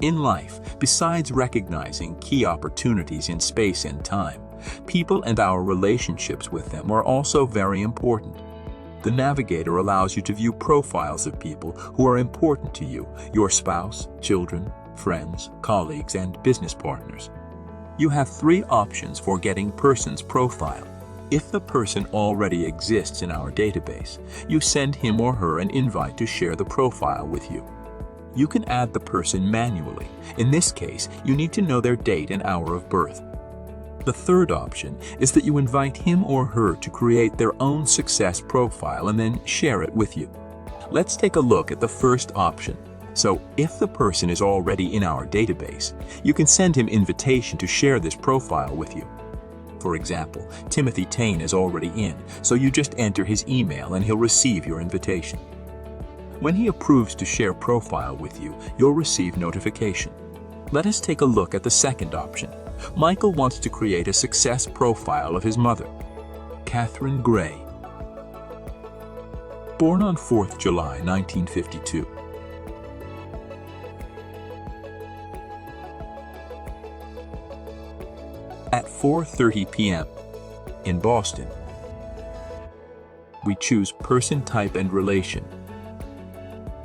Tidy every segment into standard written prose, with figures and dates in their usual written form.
In life, besides recognizing key opportunities in space and time, people and our relationships with them are also very important. The Navigator allows you to view profiles of people who are important to you, your spouse, children, friends, colleagues, and business partners. You have 3 options for getting person's profile. If the person already exists in our database, you send him or her an invite to share the profile with you. You can add the person manually. In this case, you need to know their date and hour of birth. The third option is that you invite him or her to create their own success profile and then share it with you. Let's take a look at the first option. So, if the person is already in our database, you can send him an invitation to share this profile with you. For example, Timothy Tane is already in, so you just enter his email and he'll receive your invitation. When he approves to share profile with you, you'll receive notification. Let us take a look at the second option. Michael wants to create a success profile of his mother, Catherine Gray. Born on 4th July 1952. At 4:30 p.m. in Boston. We choose person type and relation.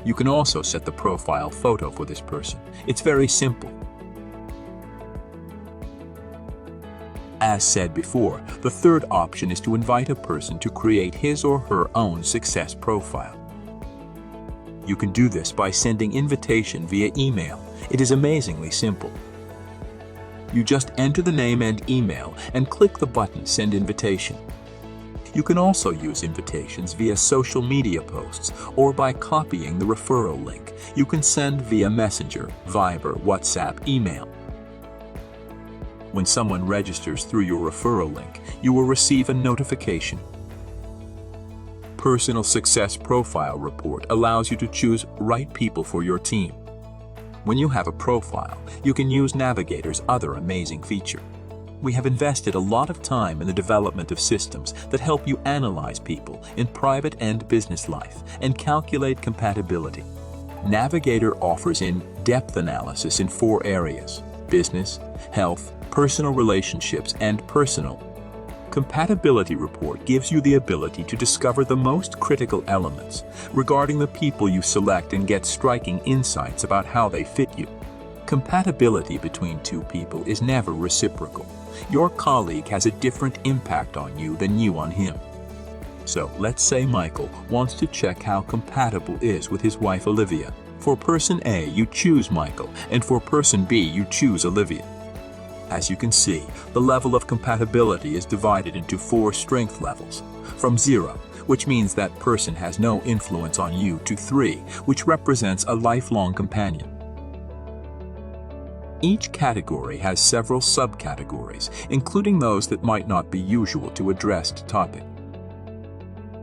You can also set the profile photo for this person. It's very simple. As said before, the third option is to invite a person to create his or her own success profile. You can do this by sending invitation via email. It is amazingly simple. You just enter the name and email and click the button Send Invitation. You can also use invitations via social media posts or by copying the referral link. You can send via Messenger, Viber, WhatsApp, email. When someone registers through your referral link, you will receive a notification. Personal Success Profile Report allows you to choose right people for your team. When you have a profile, you can use Navigator's other amazing feature. We have invested a lot of time in the development of systems that help you analyze people in private and business life and calculate compatibility. Navigator offers in-depth analysis in 4 areas: business, health, personal relationships, and personal. Compatibility Report gives you the ability to discover the most critical elements regarding the people you select and get striking insights about how they fit you. Compatibility between 2 people is never reciprocal. Your colleague has a different impact on you than you on him. So let's say Michael wants to check how compatible is with his wife Olivia. For person A, you choose Michael, and for person B, you choose Olivia. As you can see, the level of compatibility is divided into 4 strength levels, from 0, which means that person has no influence on you, to 3, which represents a lifelong companion. Each category has several subcategories, including those that might not be usual to addressed topic.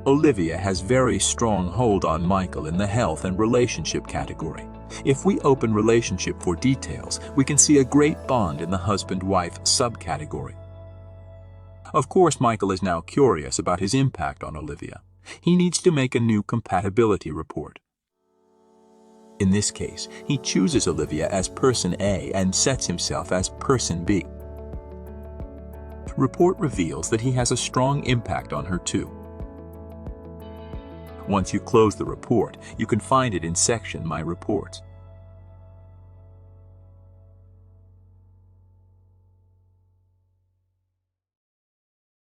Olivia has very strong hold on Michael in the health and relationship category. If we open relationship for details, we can see a great bond in the husband-wife subcategory. Of course, Michael is now curious about his impact on Olivia. He needs to make a new compatibility report. In this case, he chooses Olivia as person A and sets himself as person B. Report reveals that he has a strong impact on her too. Once you close the report, you can find it in section My Reports.